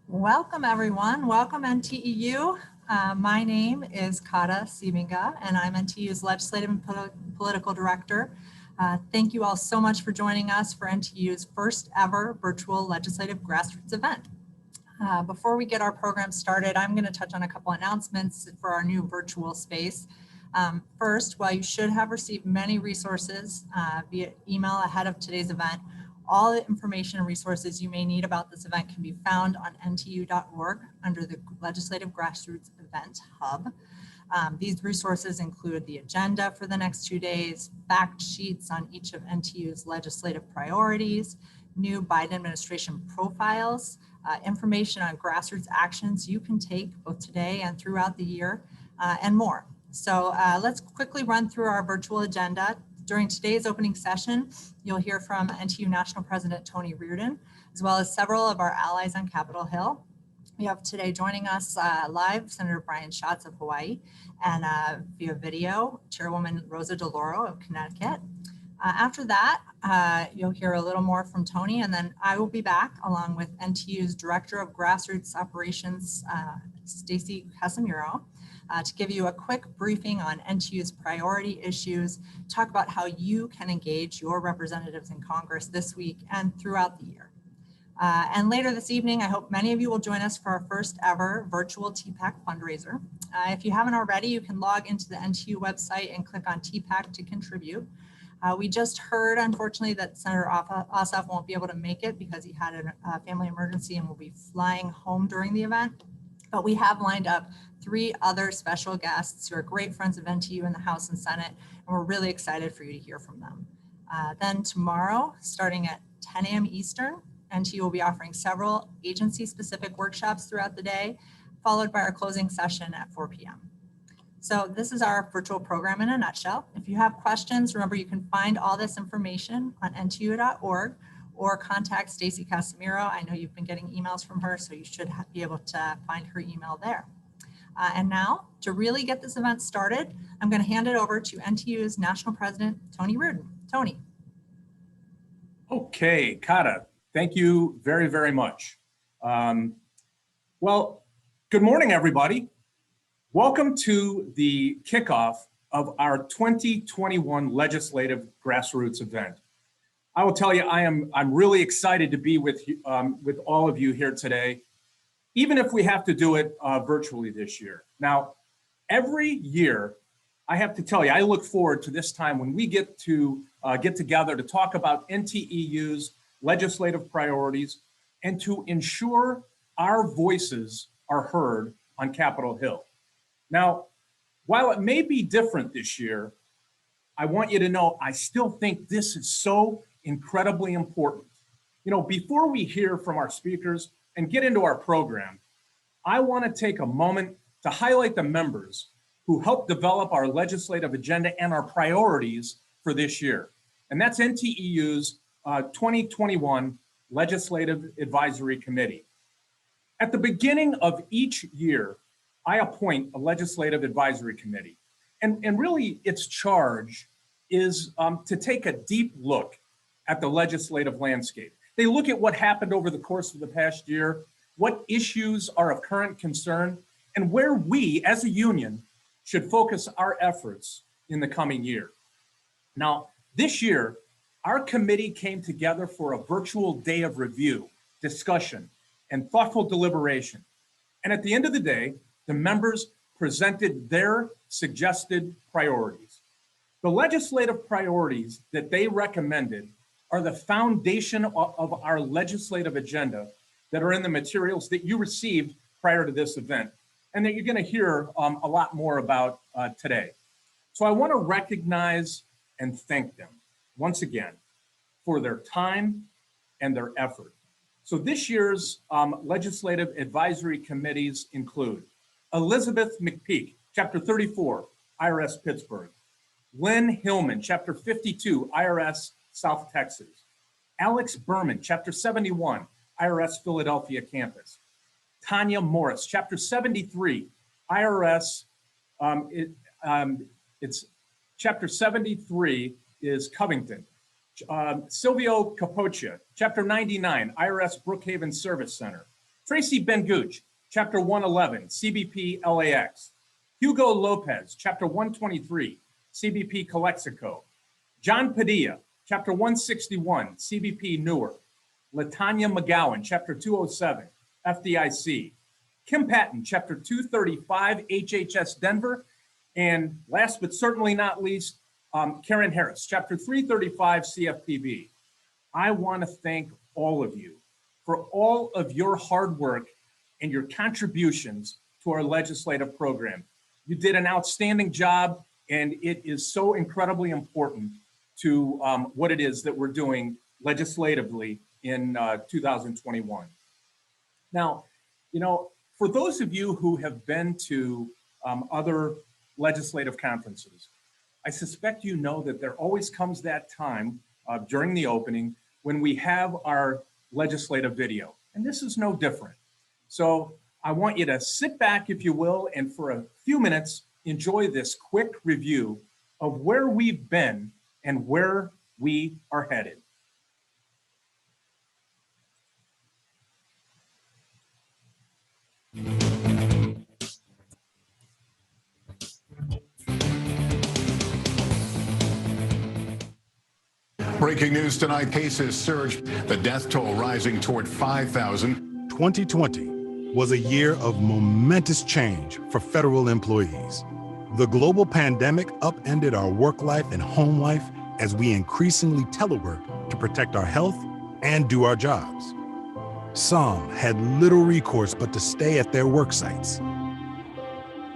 Welcome everyone, welcome NTEU. My name is Kata Sybenga and I'm NTEU's Legislative and Political Director. Thank you all so much for joining us for NTEU's first ever virtual legislative grassroots event. Before we get our program started, I'm going to touch on a couple announcements for our new virtual space. First, while you should have received many resources via email ahead of today's event, all the information and resources you may need about this event can be found on nteu.org under the Legislative Grassroots Event Hub. These resources include the agenda for the next 2 days, fact sheets on each of NTEU's legislative priorities, new Biden administration profiles, information on grassroots actions you can take both today and throughout the year, and more. So let's quickly run through our virtual agenda. During today's opening session, you'll hear from NTEU National President Tony Reardon, as well as several of our allies on Capitol Hill. We have today joining us live Senator Schatz of Hawaii, and via video, Chairwoman Rosa DeLauro of Connecticut. After that, you'll hear a little more from Tony, and then I will be back along with NTEU's Director of Grassroots Operations, Stacey Casmaro, to give you a quick briefing on NTEU's priority issues, talk about how you can engage your representatives in Congress this week and throughout the year. And later this evening, I hope many of you will join us for our first ever virtual Tpac fundraiser. If you haven't already, you can log into the NTEU website and click on Tpac to contribute. We just heard, unfortunately, that Senator Ossoff won't be able to make it because he had a family emergency and will be flying home during the event. But we have lined up 3 other special guests who are great friends of NTEU in the House and Senate, and we're really excited for you to hear from them. Then tomorrow, starting at 10 a.m. Eastern, NTEU will be offering several agency-specific workshops throughout the day, followed by our closing session at 4 p.m. So this is our virtual program in a nutshell. If you have questions, remember you can find all this information on nteu.org or contact Stacey Casmaro. I know you've been getting emails from her, so you should be able to find her email there. And now, to really get this event started, I'm going to hand it over to NTEU's National President, Tony Rooden. Tony. Okay, Kata, thank you very, very much. Well, good morning, everybody. Welcome to the kickoff of our 2021 Legislative Grassroots event. I will tell you, I'm really excited to be with all of you here today, even if we have to do it virtually this year. Now, every year, I have to tell you, I look forward to this time when we get to get together to talk about NTEU's legislative priorities and to ensure our voices are heard on Capitol Hill. Now, while it may be different this year, I want you to know I still think this is so incredibly important. You know, before we hear from our speakers and get into our program, I want to take a moment to highlight the members who helped develop our legislative agenda and our priorities for this year. And that's NTEU's 2021 Legislative Advisory Committee. At the beginning of each year, I appoint a Legislative Advisory Committee. And really its charge is to take a deep look at the legislative landscape. They look at what happened over the course of the past year, what issues are of current concern, and where we as a union should focus our efforts in the coming year. Now, this year, our committee came together for a virtual day of review, discussion, and thoughtful deliberation. And at the end of the day, the members presented their suggested priorities. The legislative priorities that they recommended are the foundation of our legislative agenda that are in the materials that you received prior to this event and that you're going to hear a lot more about today. So I want to recognize and thank them once again for their time and their effort. So this year's legislative advisory committees include Elizabeth McPeak, Chapter 34, IRS Pittsburgh. Lynn Hillman, Chapter 52, IRS South Texas. Alex Berman, Chapter 71, IRS Philadelphia Campus. Tanya Morris, Chapter 73, IRS, it's Chapter 73 is Covington. Silvio Capoccia, Chapter 99, IRS Brookhaven Service Center. Tracy Benguch, Chapter 111, CBP LAX. Hugo Lopez, Chapter 123, CBP Calexico. John Padilla, Chapter 161, CBP Newark. Latanya McGowan, Chapter 207, FDIC. Kim Patton, Chapter 235, HHS Denver. And last but certainly not least, Karen Harris, Chapter 335, CFPB. I want to thank all of you for all of your hard work and your contributions to our legislative program. You did an outstanding job, and it is so incredibly important to what it is that we're doing legislatively in 2021. Now, for those of you who have been to other legislative conferences, I suspect you know that there always comes that time during the opening when we have our legislative video, and this is no different. So I want you to sit back, if you will, and for a few minutes, enjoy this quick review of where we've been and where we are headed. Breaking news tonight, cases surged, the death toll rising toward 5,000. 2020 was a year of momentous change for federal employees. The global pandemic upended our work life and home life as we increasingly telework to protect our health and do our jobs. Some had little recourse but to stay at their work sites.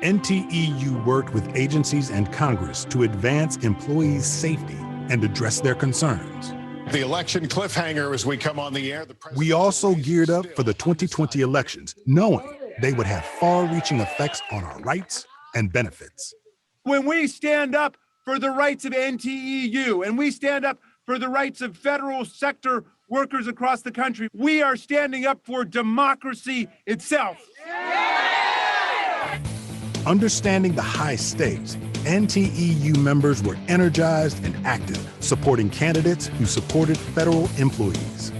NTEU worked with agencies and Congress to advance employees' safety and address their concerns. The election cliffhanger as we come on the air. We also geared up for the 2020 elections, knowing they would have far-reaching effects on our rights and benefits. When we stand up for the rights of NTEU and we stand up for the rights of federal sector workers across the country, we are standing up for democracy itself. Understanding the high stakes, NTEU members were energized and active, supporting candidates who supported federal employees.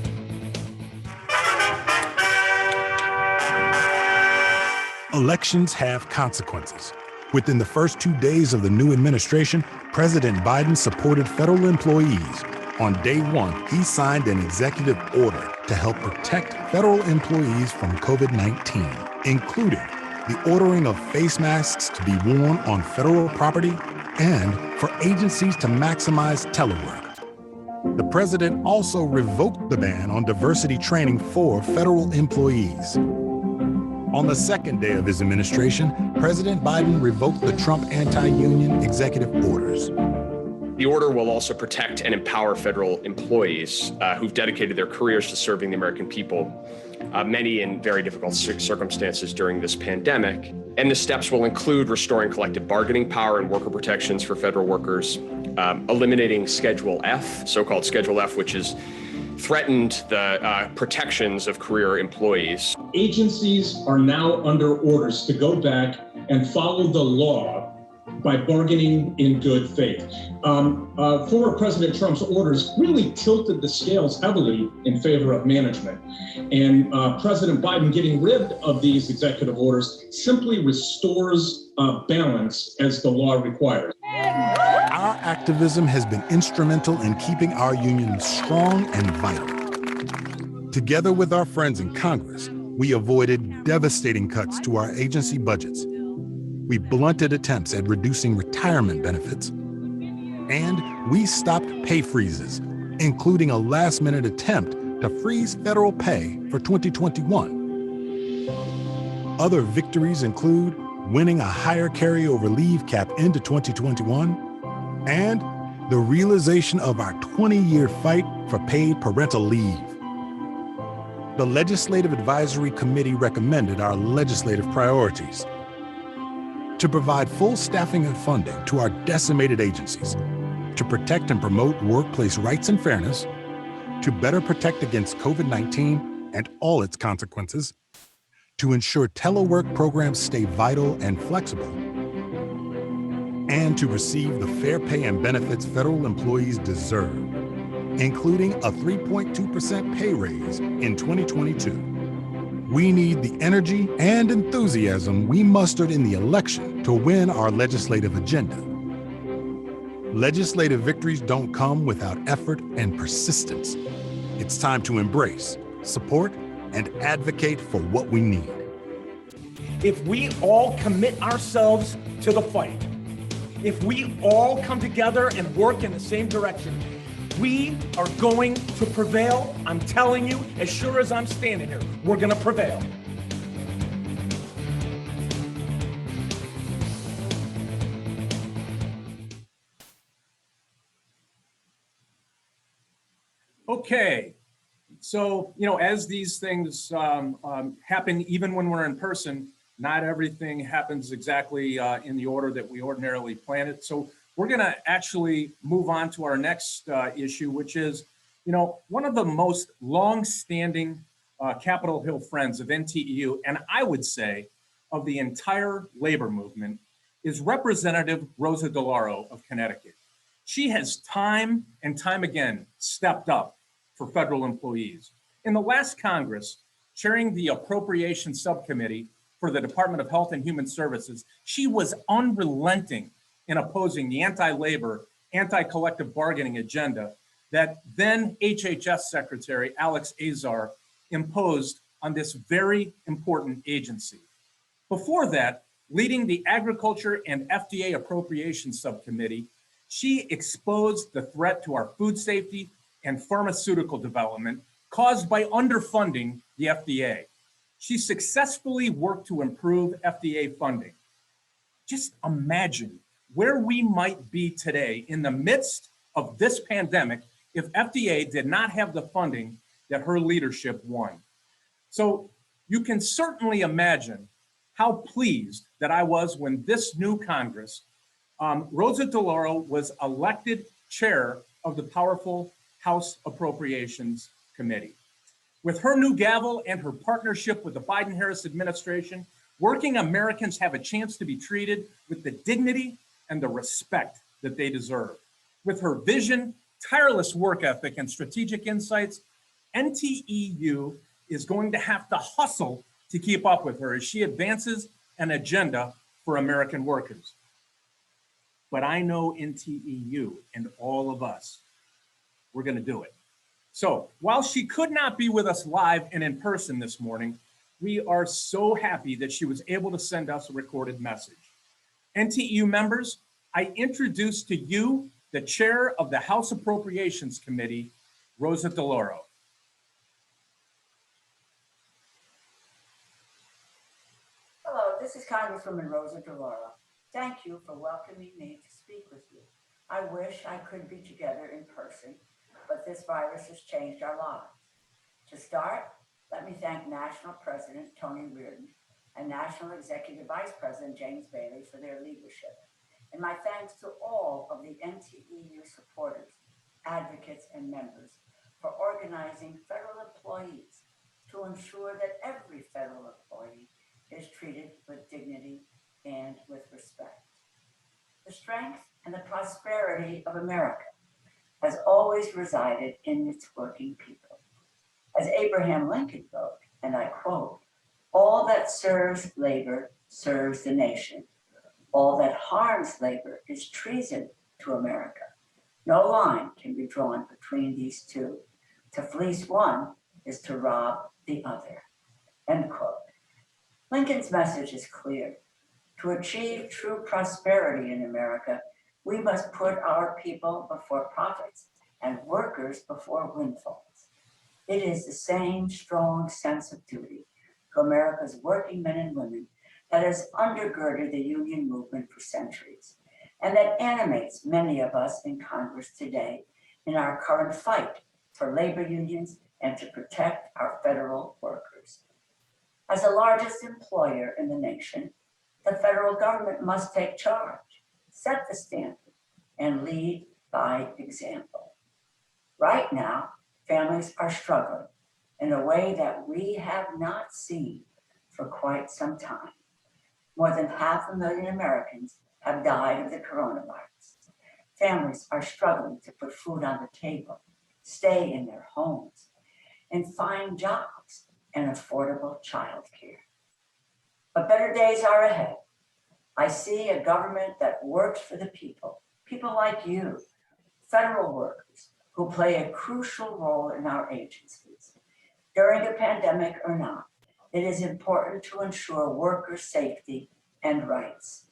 Elections have consequences. Within the first 2 days of the new administration, President Biden supported federal employees. On day one, he signed an executive order to help protect federal employees from COVID-19, including the ordering of face masks to be worn on federal property and for agencies to maximize telework. The president also revoked the ban on diversity training for federal employees. On the second day of his administration, President Biden revoked the Trump anti-union executive orders. The order will also protect and empower federal employees who've dedicated their careers to serving the American people, many in very difficult circumstances during this pandemic. And the steps will include restoring collective bargaining power and worker protections for federal workers, eliminating Schedule F, so-called Schedule F, which has threatened the protections of career employees. Agencies are now under orders to go back and follow the law by bargaining in good faith. Former President Trump's orders really tilted the scales heavily in favor of management. And President Biden getting rid of these executive orders simply restores balance as the law requires. Our activism has been instrumental in keeping our union strong and vital. Together with our friends in Congress, we avoided devastating cuts to our agency budgets. We blunted attempts at reducing retirement benefits, and we stopped pay freezes, including a last-minute attempt to freeze federal pay for 2021. Other victories include winning a higher carryover leave cap into 2021, and the realization of our 20-year fight for paid parental leave. The Legislative Advisory Committee recommended our legislative priorities: to provide full staffing and funding to our decimated agencies, to protect and promote workplace rights and fairness, to better protect against COVID-19 and all its consequences, to ensure telework programs stay vital and flexible, and to receive the fair pay and benefits federal employees deserve, including a 3.2% pay raise in 2022. We need the energy and enthusiasm we mustered in the election to win our legislative agenda. Legislative victories don't come without effort and persistence. It's time to embrace, support, and advocate for what we need. If we all commit ourselves to the fight, if we all come together and work in the same direction, we are going to prevail. I'm telling you, as sure as I'm standing here, we're going to prevail. Okay, so, as these things happen, even when we're in person, not everything happens exactly in the order that we ordinarily plan it. So we're going to actually move on to our next issue, which is, one of the most long-standing Capitol Hill friends of NTEU, and I would say of the entire labor movement, is Representative Rosa DeLauro of Connecticut. She has time and time again stepped up for federal employees. In the last Congress, chairing the Appropriations Subcommittee for the Department of Health and Human Services, she was unrelenting in opposing the anti-labor, anti-collective bargaining agenda that then HHS Secretary Alex Azar imposed on this very important agency. Before that, leading the Agriculture and FDA Appropriations Subcommittee, she exposed the threat to our food safety and pharmaceutical development caused by underfunding the FDA. She successfully worked to improve FDA funding. Just imagine where we might be today in the midst of this pandemic if FDA did not have the funding that her leadership won. So you can certainly imagine how pleased that I was when this new Congress, Rosa DeLauro was elected chair of the powerful House Appropriations Committee. With her new gavel and her partnership with the Biden-Harris administration, working Americans have a chance to be treated with the dignity and the respect that they deserve. With her vision, tireless work ethic, and strategic insights, NTEU is going to have to hustle to keep up with her as she advances an agenda for American workers. But I know NTEU and all of us, we're going to do it. So while she could not be with us live and in person this morning, we are so happy that she was able to send us a recorded message. NTEU members, I introduce to you the chair of the House Appropriations Committee, Rosa DeLauro. Hello, this is Congresswoman Rosa DeLauro. Thank you for welcoming me to speak with you. I wish I could be together in person, but this virus has changed our lives. To start, let me thank National President Tony Reardon and National Executive Vice President James Bailey for their leadership. And my thanks to all of the NTEU supporters, advocates, and members for organizing federal employees to ensure that every federal employee is treated with dignity and with respect. The strength and the prosperity of America has always resided in its working people. As Abraham Lincoln wrote, and I quote, "All that serves labor serves the nation. All that harms labor is treason to America. No line can be drawn between these two. To fleece one is to rob the other." End quote. Lincoln's message is clear. To achieve true prosperity in America, we must put our people before profits and workers before windfalls. It is the same strong sense of duty to America's working men and women that has undergirded the union movement for centuries, and that animates many of us in Congress today in our current fight for labor unions and to protect our federal workers. As the largest employer in the nation, the federal government must take charge, set the standard, and lead by example. Right now, families are struggling in a way that we have not seen for quite some time. More than 500,000 Americans have died of the coronavirus. Families are struggling to put food on the table, stay in their homes, and find jobs and affordable childcare. But better days are ahead. I see a government that works for the people like you, federal workers who play a crucial role in our agencies. During a pandemic or not, it is important to ensure worker safety and rights.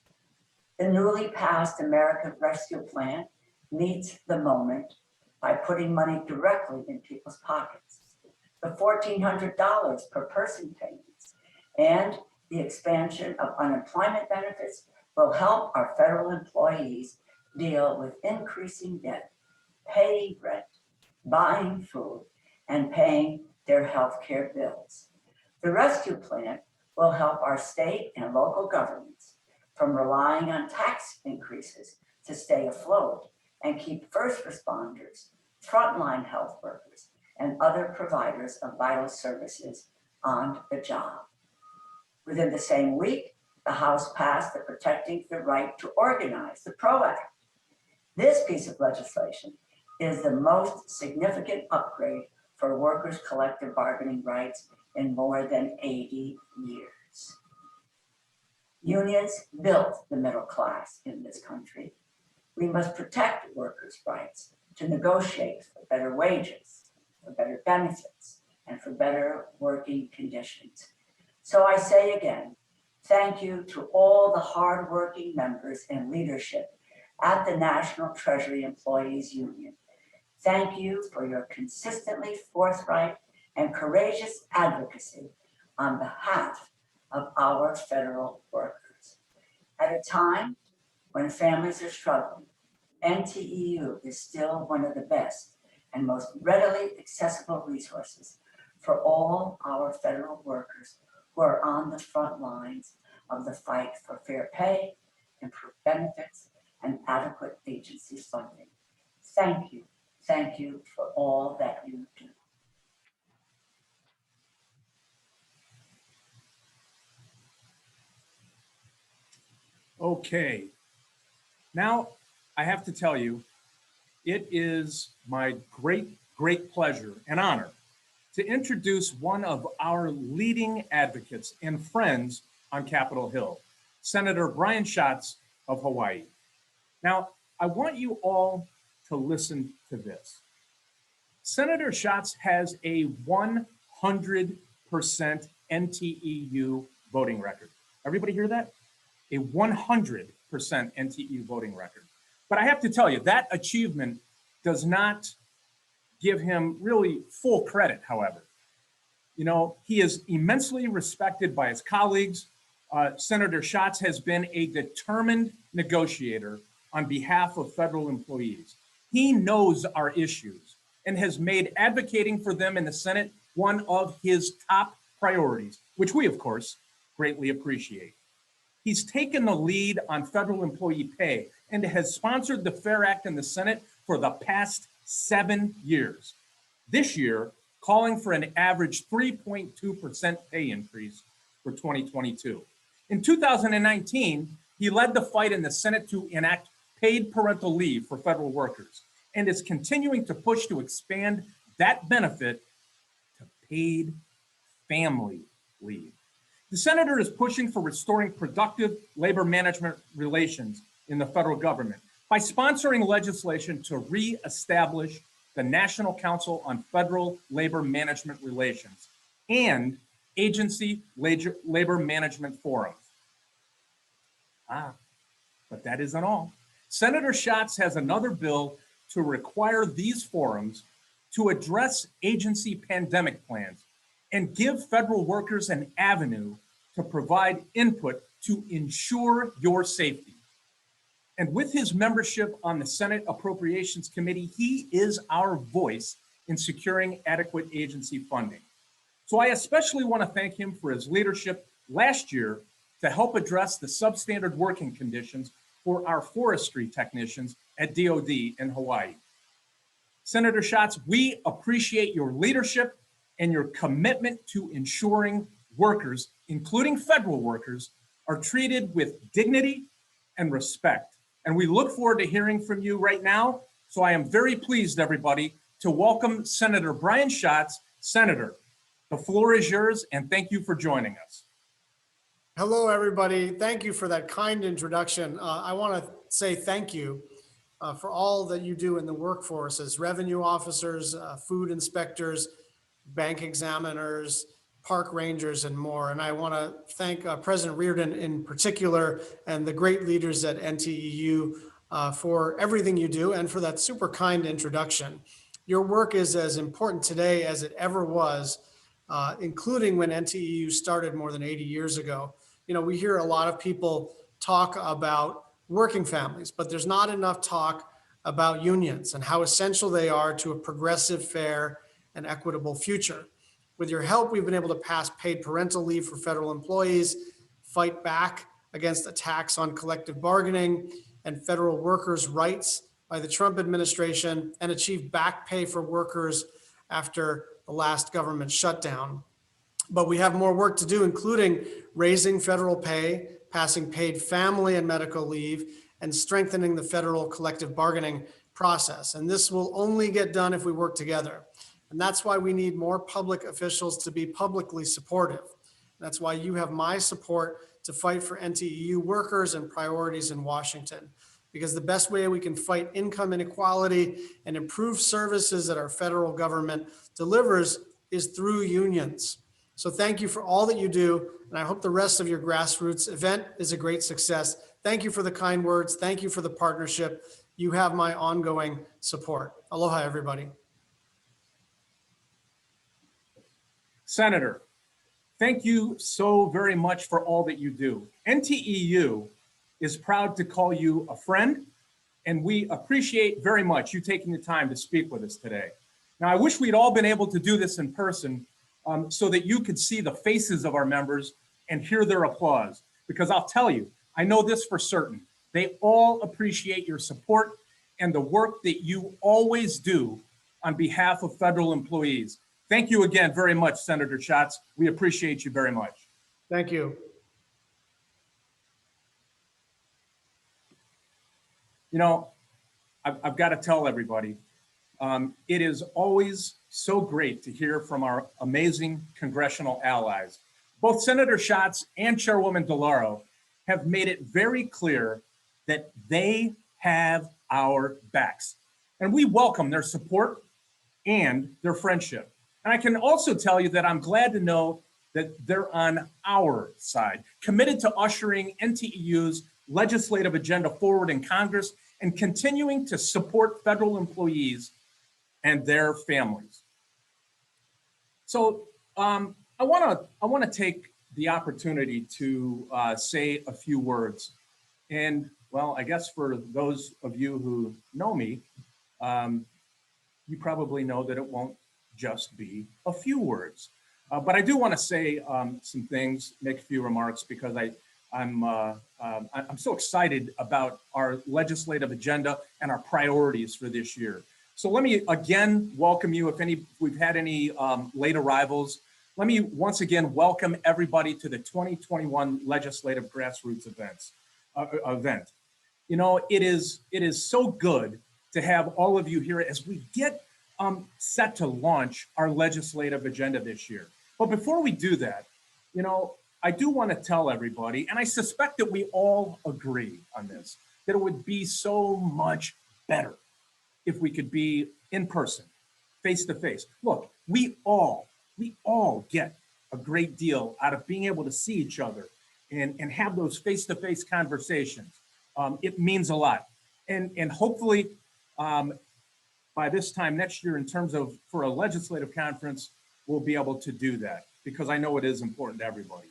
The newly passed American Rescue Plan meets the moment by putting money directly in people's pockets. The $1,400 per person payments and the expansion of unemployment benefits will help our federal employees deal with increasing debt, paying rent, buying food, and paying their health care bills. The rescue plan will help our state and local governments from relying on tax increases to stay afloat and keep first responders, frontline health workers, and other providers of vital services on the job. Within the same week, the House passed the Protecting the Right to Organize, the PRO Act. This piece of legislation is the most significant upgrade for workers' collective bargaining rights in more than 80 years. Unions built the middle class in this country. We must protect workers' rights to negotiate for better wages, for better benefits, and for better working conditions. So I say again, thank you to all the hardworking members and leadership at the National Treasury Employees Union. Thank you for your consistently forthright and courageous advocacy on behalf of our federal workers. At a time when families are struggling, NTEU is still one of the best and most readily accessible resources for all our federal workers who are on the front lines of the fight for fair pay, improved benefits, and adequate agency funding. Thank you for all that you do. Okay, now I have to tell you, it is my great pleasure and honor to introduce one of our leading advocates and friends on Capitol Hill, Senator Brian Schatz of Hawaii. Now, I want you all to listen to this. Senator Schatz has a 100% NTEU voting record. Everybody hear that? A 100% NTEU voting record. But I have to tell you, that achievement does not give him really full credit, however. You know, he is immensely respected by his colleagues. Senator Schatz has been a determined negotiator on behalf of federal employees. He knows our issues and has made advocating for them in the Senate one of his top priorities, which we, of course, greatly appreciate. He's taken the lead on federal employee pay and has sponsored the FAIR Act in the Senate for the past 7 years. This year, calling for an average 3.2% pay increase for 2022. In 2019, he led the fight in the Senate to enact paid parental leave for federal workers and is continuing to push to expand that benefit to paid family leave. The senator is pushing for restoring productive labor management relations in the federal government by sponsoring legislation to reestablish the National Council on Federal Labor Management Relations and agency labor management forums. But that isn't all. Senator Schatz has another bill to require these forums to address agency pandemic plans and give federal workers an avenue to provide input to ensure your safety. And with his membership on the Senate Appropriations Committee, he is our voice in securing adequate agency funding. So I especially want to thank him for his leadership last year to help address the substandard working conditions for our forestry technicians at DoD in Hawaii. Senator Schatz, we appreciate your leadership and your commitment to ensuring workers, including federal workers, are treated with dignity and respect. And we look forward to hearing from you right now. So I am very pleased, everybody, to welcome Senator Brian Schatz. Senator, The floor is yours, and thank you for joining us. Hello, everybody. Thank you for that kind introduction. I want to say thank you for all that you do in the workforce as revenue officers, food inspectors, bank examiners, park rangers, and more. And I want to thank President Reardon in particular and the great leaders at NTEU for everything you do and for that super kind introduction. Your work is as important today as it ever was, including when NTEU started more than 80 years ago. You know, we hear a lot of people talk about working families, but there's not enough talk about unions and how essential they are to a progressive, fair, and equitable future. With your help, we've been able to pass paid parental leave for federal employees, fight back against attacks on collective bargaining and federal workers' rights by the Trump administration, and achieve back pay for workers after the last government shutdown. But we have more work to do, including raising federal pay, passing paid family and medical leave, and strengthening the federal collective bargaining process. And this will only get done if we work together. And that's why we need more public officials to be publicly supportive. That's why you have my support to fight for NTEU workers and priorities in Washington. Because the best way we can fight income inequality and improve services that our federal government delivers is through unions. So thank you for all that you do, and I hope the rest of your Grassroots event is a great success. Thank you for the kind words. Thank you for the partnership. You have my ongoing support. Aloha, everybody. Senator, thank you so very much for all that you do. NTEU is proud to call you a friend, and we appreciate very much you taking the time to speak with us today. Now, I wish we'd all been able to do this in person so that you could see the faces of our members and hear their applause, because I'll tell you, I know this for certain. They all appreciate your support and the work that you always do on behalf of federal employees. Thank you again very much, Senator Schatz. We appreciate you very much. Thank you. You know, I've got to tell everybody, it is always so great to hear from our amazing congressional allies. Both Senator Schatz and Chairwoman DeLauro have made it very clear that they have our backs, and we welcome their support and their friendship. And I can also tell you that I'm glad to know that they're on our side, committed to ushering NTEU's legislative agenda forward in Congress and continuing to support federal employees and their families. So I want to take the opportunity to say a few words. And well, I guess for those of you who know me, you probably know that it won't just be a few words. But I do want to say some things, make a few remarks, because I'm so excited about our legislative agenda and our priorities for this year. So let me again welcome you. If we've had any late arrivals, let me once again welcome everybody to the 2021 Legislative Grassroots event. You know, it is so good to have all of you here as we get set to launch our legislative agenda this year. But before we do that, you know, I do want to tell everybody, and I suspect that we all agree on this, that it would be so much better if we could be in person, face to face. Look, we all get a great deal out of being able to see each other and have those face to face conversations. It means a lot. And hopefully by this time next year, in terms of for a legislative conference, we'll be able to do that, because I know it is important to everybody.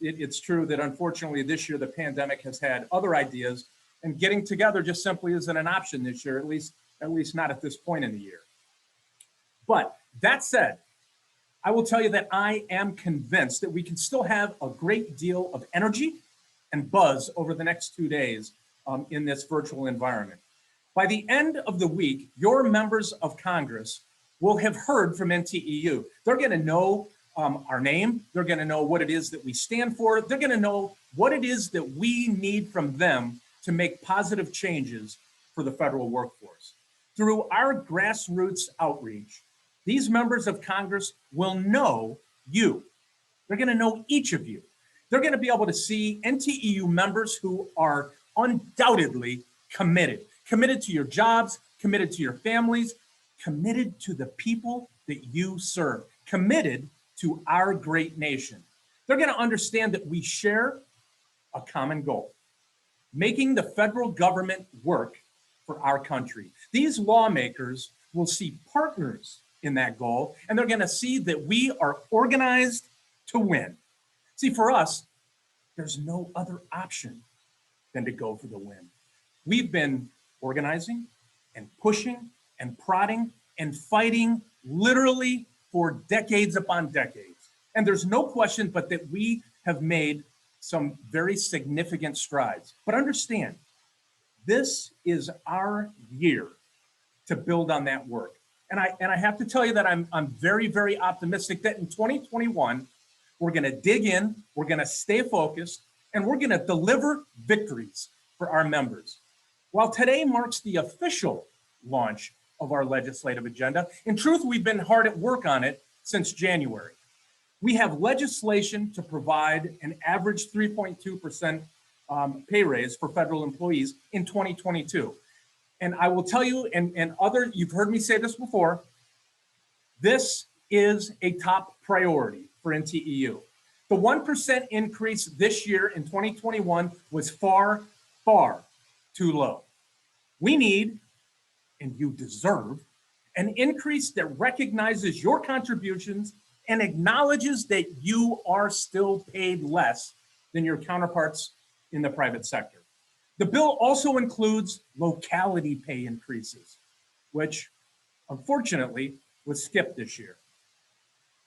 It's true that unfortunately this year the pandemic has had other ideas, and getting together just simply isn't an option this year, at least not at this point in the year. But that said, I will tell you that I am convinced that we can still have a great deal of energy and buzz over the next 2 days in this virtual environment. By the end of the week, your members of Congress will have heard from NTEU. They're going to know our name. They're going to know what it is that we stand for. They're going to know what it is that we need from them to make positive changes for the federal workforce. Through our grassroots outreach, These members of Congress will know you. They're going to know each of you. They're going to be able to see NTEU members who are undoubtedly committed to your jobs, committed to your families, committed to the people that you serve, committed to our great nation. They're going to understand that we share a common goal, making the federal government work for our country. These lawmakers will see partners in that goal, and they're going to see that we are organized to win. See, for us, there's no other option than to go for the win. We've been organizing and pushing and prodding and fighting literally for decades upon decades. And there's no question but that we have made some very significant strides. But understand, this is our year to build on that work. And I have to tell you that I'm very, very optimistic that in 2021, we're going to dig in, we're going to stay focused, and we're going to deliver victories for our members. While today marks the official launch of our legislative agenda, in truth, we've been hard at work on it since January. We have legislation to provide an average 3.2% pay raise for federal employees in 2022. And I will tell you, and other, you've heard me say this before, this is a top priority for NTEU. The 1% increase this year in 2021 was far, far too low. We need, and you deserve, an increase that recognizes your contributions and acknowledges that you are still paid less than your counterparts in the private sector. The bill also includes locality pay increases, which unfortunately was skipped this year.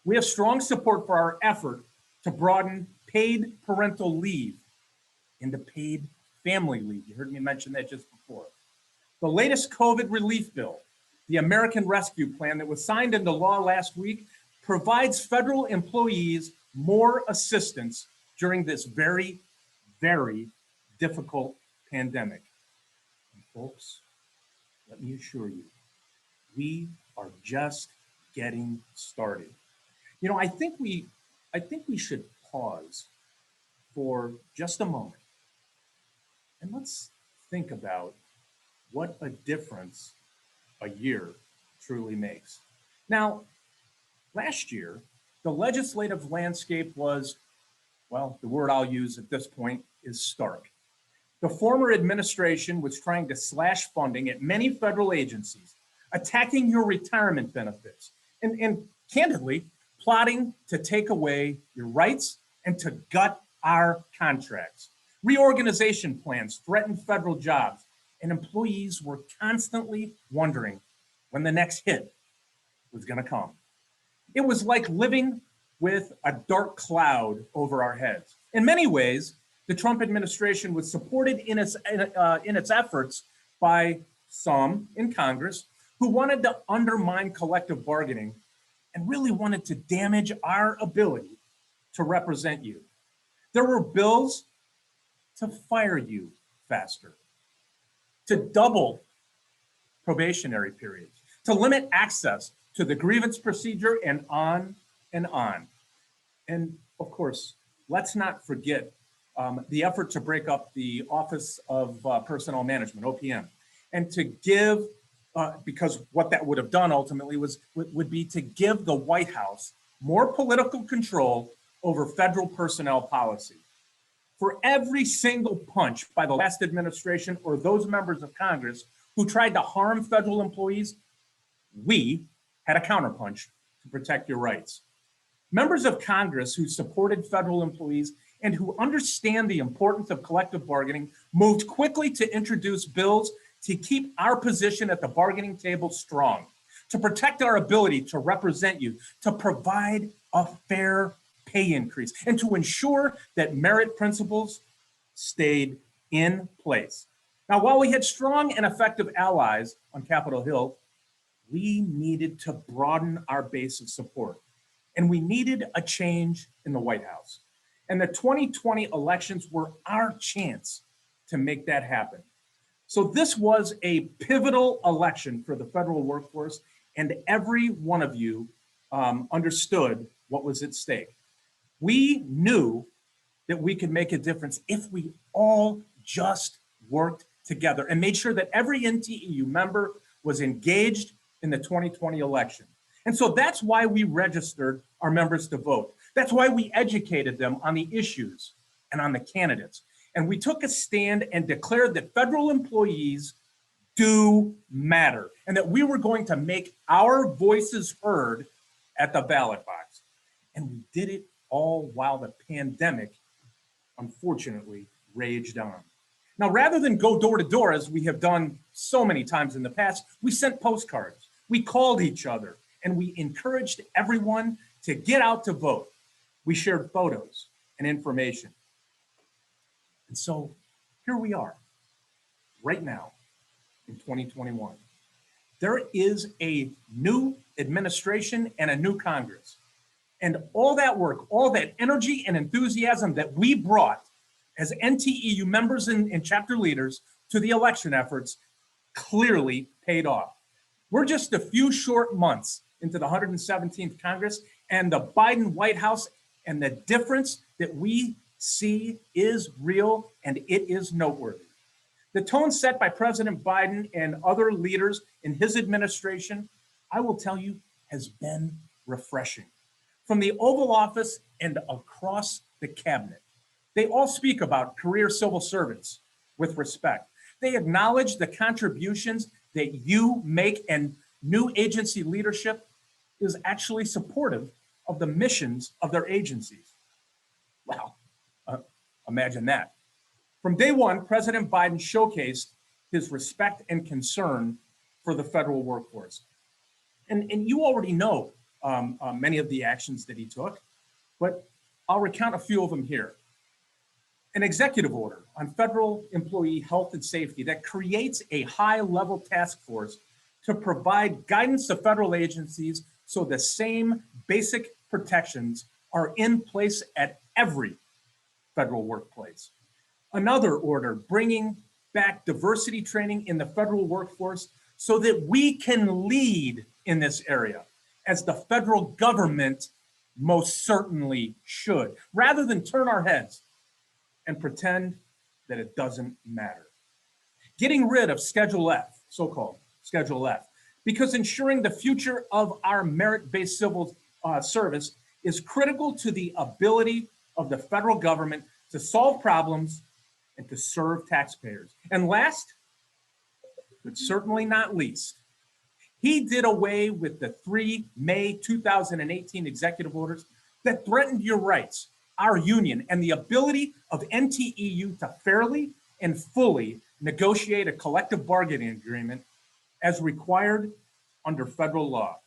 We have strong support for our effort to broaden paid parental leave into paid family leave. You heard me mention that just before. The latest COVID relief bill, the American Rescue Plan that was signed into law last week, provides federal employees more assistance during this very, very difficult pandemic. And folks, let me assure you, we are just getting started. You know, I think we should pause for just a moment and let's think about what a difference a year truly makes. Now, last year, the legislative landscape was, well, the word I'll use at this point is stark. The former administration was trying to slash funding at many federal agencies, attacking your retirement benefits, and candidly, plotting to take away your rights and to gut our contracts. Reorganization plans threatened federal jobs, and employees were constantly wondering when the next hit was going to come. It was like living with a dark cloud over our heads. In many ways, the Trump administration was supported in its efforts by some in Congress who wanted to undermine collective bargaining and really wanted to damage our ability to represent you. There were bills to fire you faster, to double probationary periods, to limit access to the grievance procedure, and on and on. And of course, let's not forget the effort to break up the Office of Personnel Management, OPM, and to give, because what that would have done ultimately would be to give the White House more political control over federal personnel policy. For every single punch by the last administration or those members of Congress who tried to harm federal employees, we had a counterpunch to protect your rights. Members of Congress who supported federal employees and who understand the importance of collective bargaining moved quickly to introduce bills to keep our position at the bargaining table strong, to protect our ability to represent you, to provide a fair pay increase, and to ensure that merit principles stayed in place. Now, while we had strong and effective allies on Capitol Hill, we needed to broaden our base of support, and we needed a change in the White House. And the 2020 elections were our chance to make that happen. So this was a pivotal election for the federal workforce, and every one of you understood what was at stake. We knew that we could make a difference if we all just worked together and made sure that every NTEU member was engaged in the 2020 election. And so that's why we registered our members to vote. That's why we educated them on the issues and on the candidates. And we took a stand and declared that federal employees do matter and that we were going to make our voices heard at the ballot box. And we did it all while the pandemic, unfortunately, raged on. Now, rather than go door to door, as we have done so many times in the past, we sent postcards, we called each other, and we encouraged everyone to get out to vote. We shared photos and information. And so here we are, right now in 2021. There is a new administration and a new Congress. And all that work, all that energy and enthusiasm that we brought as NTEU members and chapter leaders to the election efforts clearly paid off. We're just a few short months into the 117th Congress and the Biden White House, and the difference that we see is real and it is noteworthy. The tone set by President Biden and other leaders in his administration, I will tell you, has been refreshing. From the Oval Office and across the cabinet, they all speak about career civil servants with respect. They acknowledge the contributions that you make, and new agency leadership is actually supportive of the missions of their agencies. Wow, imagine that. From day one, President Biden showcased his respect and concern for the federal workforce. And you already know many of the actions that he took, but I'll recount a few of them here. An executive order on federal employee health and safety that creates a high-level task force to provide guidance to federal agencies so the same basic protections are in place at every federal workplace. Another order bringing back diversity training in the federal workforce so that we can lead in this area, as the federal government most certainly should, rather than turn our heads and pretend that it doesn't matter. Getting rid of Schedule F, so-called Schedule F, because ensuring the future of our merit-based civil service is critical to the ability of the federal government to solve problems and to serve taxpayers. And last, but certainly not least, he did away with the 3 May 2018 executive orders that threatened your rights, our union, and the ability of NTEU to fairly and fully negotiate a collective bargaining agreement as required under federal law.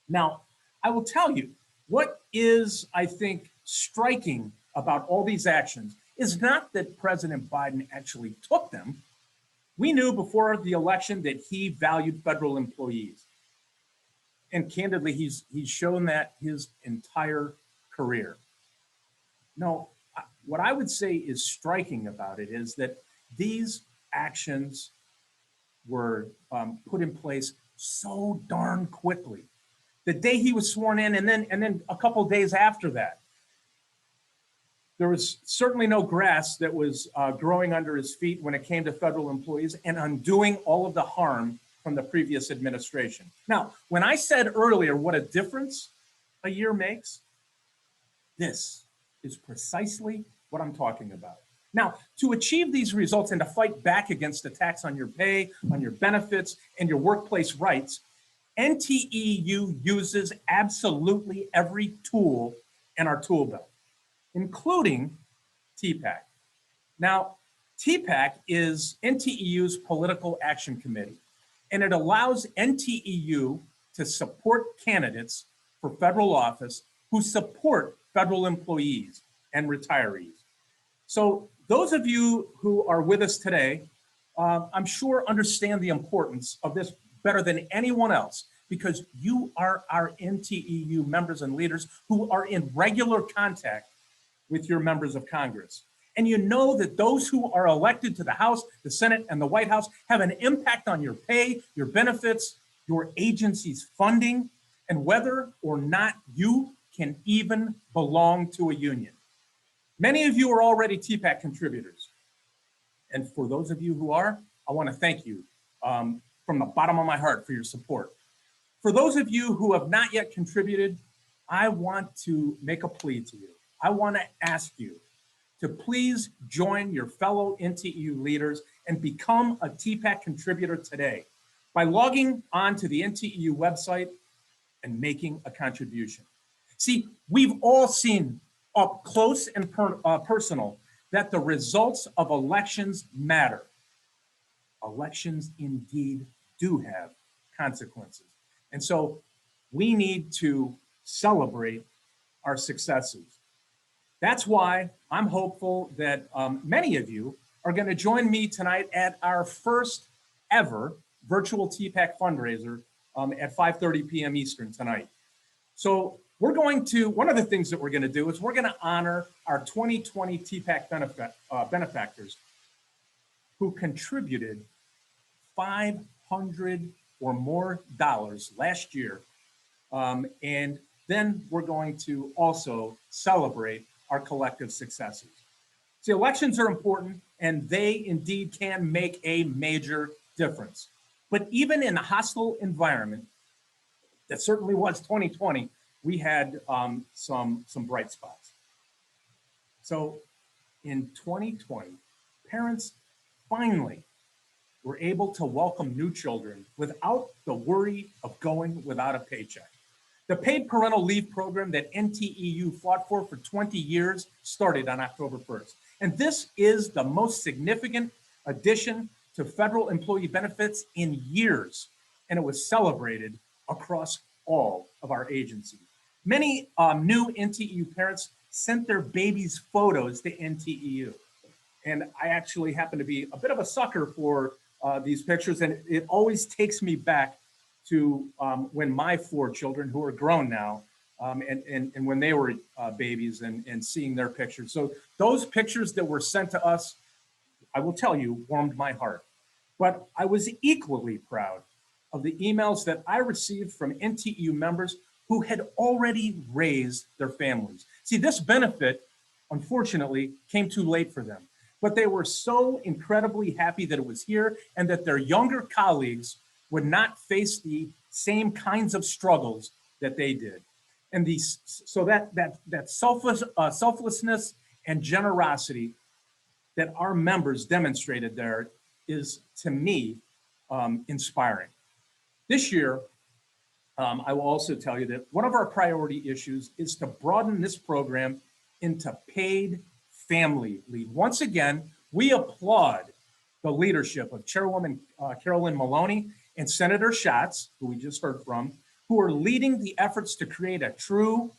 Now, I will tell you, what is, I think, striking about all these actions is not that President Biden actually took them. We knew before the election that he valued federal employees. And candidly, he's shown that his entire career. No, what I would say is striking about it is that these actions were put in place so darn quickly. The day he was sworn in, and then a couple of days after that, there was certainly no grass that was growing under his feet when it came to federal employees and undoing all of the harm from the previous administration. Now, when I said earlier what a difference a year makes, this is precisely what I'm talking about. Now, to achieve these results and to fight back against attacks on your pay, on your benefits, and your workplace rights, NTEU uses absolutely every tool in our tool belt, including Tpac. Now, Tpac is NTEU's political action committee, and it allows NTEU to support candidates for federal office who support federal employees and retirees. So those of you who are with us today, I'm sure understand the importance of this better than anyone else, because you are our NTEU members and leaders who are in regular contact with your members of Congress. And you know that those who are elected to the House, the Senate, and the White House have an impact on your pay, your benefits, your agency's funding, and whether or not you can even belong to a union. Many of you are already Tpac contributors. And for those of you who are, I want to thank you from the bottom of my heart for your support. For those of you who have not yet contributed, I want to make a plea to you. I want to ask you to please join your fellow NTEU leaders and become a Tpac contributor today by logging on to the NTEU website and making a contribution. See, we've all seen up close and personal that the results of elections matter. Elections indeed do have consequences. And so we need to celebrate our successes. That's why I'm hopeful that many of you are going to join me tonight at our first ever virtual Tpac fundraiser at 5:30 p.m. Eastern tonight. So we're going to, one of the things that we're going to do is we're going to honor our 2020 Tpac benefactors who contributed $500 or more last year. And then we're going to also celebrate our collective successes. See, elections are important and they indeed can make a major difference. But even in a hostile environment, that certainly was 2020, we had some bright spots. So in 2020, parents finally were able to welcome new children without the worry of going without a paycheck. The paid parental leave program that NTEU fought for 20 years started on October 1st. And this is the most significant addition to federal employee benefits in years. And it was celebrated across all of our agencies. Many new NTEU parents sent their babies' photos to NTEU. And I actually happen to be a bit of a sucker for these pictures. And it always takes me back to when my 4 children, who are grown now, and when they were babies and seeing their pictures. So those pictures that were sent to us, I will tell you, warmed my heart. But I was equally proud of the emails that I received from NTEU members who had already raised their families. See, this benefit, unfortunately, came too late for them. But they were so incredibly happy that it was here and that their younger colleagues would not face the same kinds of struggles that they did. And so that selflessness and generosity that our members demonstrated there is, to me, inspiring. This year, I will also tell you that one of our priority issues is to broaden this program into paid family leave. Once again, we applaud the leadership of Chairwoman Carolyn Maloney and Senator Schatz, who we just heard from, who are leading the efforts to create a true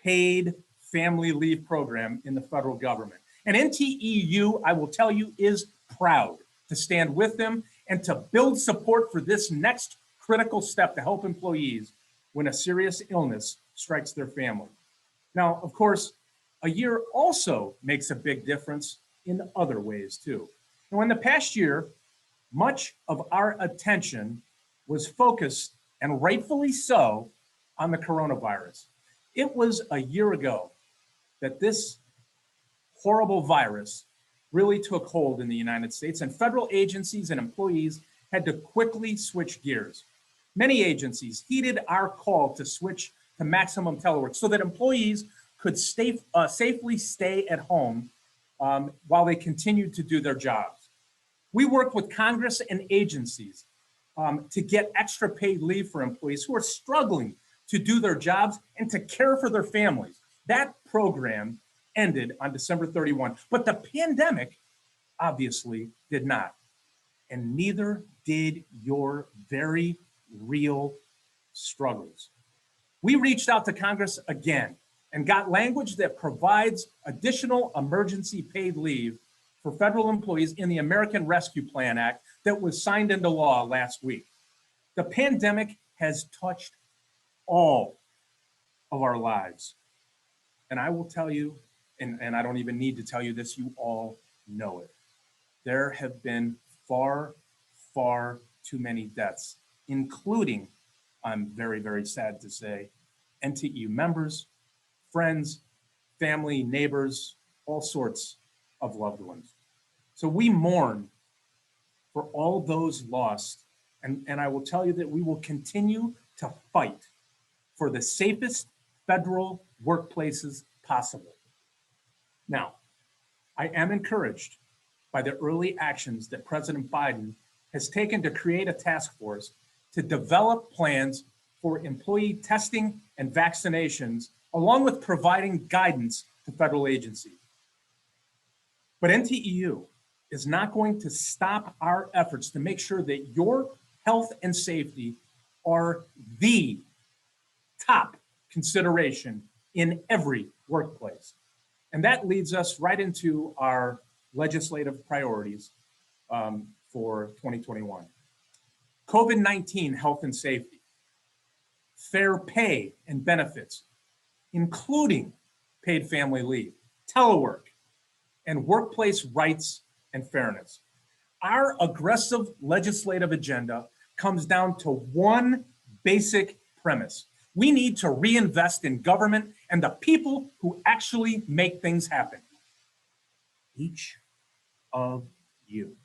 paid family leave program in the federal government. And NTEU, I will tell you, is proud to stand with them and to build support for this next critical step to help employees when a serious illness strikes their family. Now, of course, a year also makes a big difference in other ways too. Now, in the past year, much of our attention was focused, and rightfully so, on the coronavirus. It was a year ago that this horrible virus really took hold in the United States, and federal agencies and employees had to quickly switch gears. Many agencies heeded our call to switch to maximum telework so that employees could safely stay at home while they continued to do their jobs. We worked with Congress and agencies to get extra paid leave for employees who are struggling to do their jobs and to care for their families. That program ended on December 31, but the pandemic obviously did not. And neither did your very real struggles. We reached out to Congress again and got language that provides additional emergency paid leave for federal employees in the American Rescue Plan Act that was signed into law last week. The pandemic has touched all of our lives. And I will tell you, and I don't even need to tell you this, you all know it. There have been far, far too many deaths including, I'm very, very sad to say, NTEU members, friends, family, neighbors, all sorts of loved ones. So we mourn for all those lost. And I will tell you that we will continue to fight for the safest federal workplaces possible. Now, I am encouraged by the early actions that President Biden has taken to create a task force to develop plans for employee testing and vaccinations, along with providing guidance to federal agencies. But NTEU is not going to stop our efforts to make sure that your health and safety are the top consideration in every workplace. And that leads us right into our legislative priorities for 2021. COVID-19 health and safety, fair pay and benefits, including paid family leave, telework, and workplace rights and fairness. Our aggressive legislative agenda comes down to one basic premise. We need to reinvest in government and the people who actually make things happen. Each of you.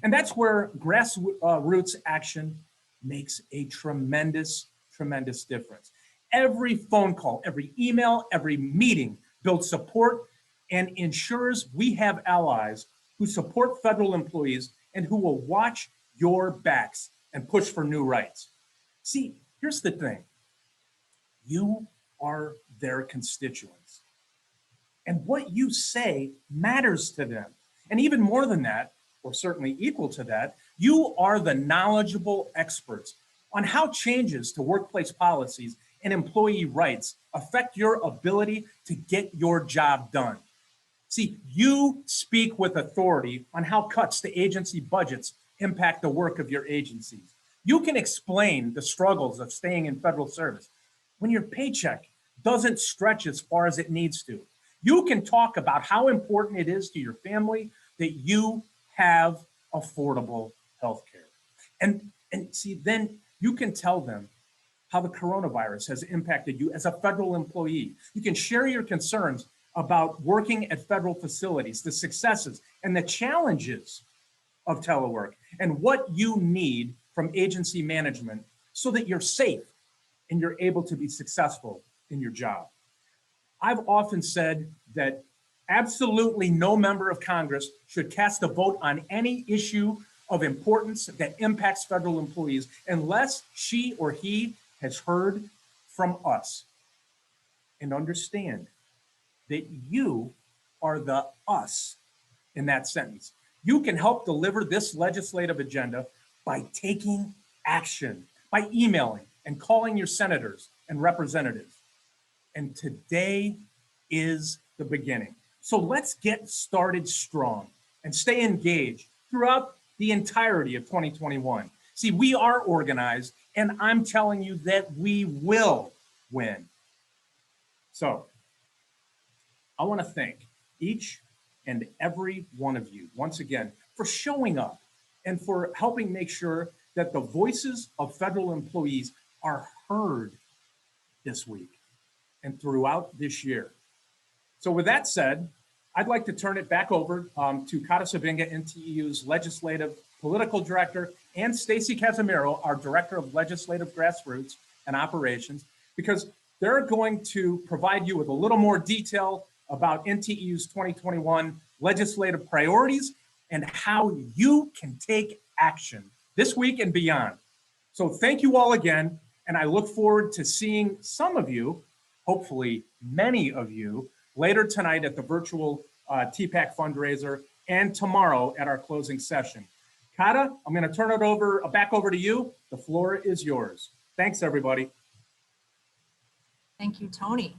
And that's where grassroots action makes a tremendous, tremendous difference. Every phone call, every email, every meeting builds support and ensures we have allies who support federal employees and who will watch your backs and push for new rights. See, here's the thing. You are their constituents. And what you say matters to them. And even more than that, or certainly equal to that, you are the knowledgeable experts on how changes to workplace policies and employee rights affect your ability to get your job done. See, you speak with authority on how cuts to agency budgets impact the work of your agencies. You can explain the struggles of staying in federal service when your paycheck doesn't stretch as far as it needs to. You can talk about how important it is to your family that you have affordable health care. And see, then you can tell them how the coronavirus has impacted you as a federal employee. You can share your concerns about working at federal facilities, the successes and the challenges of telework, and what you need from agency management so that you're safe and you're able to be successful in your job. I've often said that absolutely no member of Congress should cast a vote on any issue of importance that impacts federal employees unless she or he has heard from us. And understand that you are the us in that sentence. You can help deliver this legislative agenda by taking action, by emailing and calling your senators and representatives. And today is the beginning. So let's get started strong and stay engaged throughout the entirety of 2021. See, we are organized, and I'm telling you that we will win. So I want to thank each and every one of you once again for showing up and for helping make sure that the voices of federal employees are heard this week and throughout this year. So with that said, I'd like to turn it back over to Kata Sybenga, NTEU's Legislative Political Director, and Stacey Casmaro, our Director of Legislative Grassroots and Operations, because they're going to provide you with a little more detail about NTEU's 2021 legislative priorities and how you can take action this week and beyond. So thank you all again, and I look forward to seeing some of you, hopefully many of you, later tonight at the virtual Tpac fundraiser and tomorrow at our closing session. Kata, I'm going to turn it back over to you. The floor is yours. Thanks, everybody. Thank you, Tony.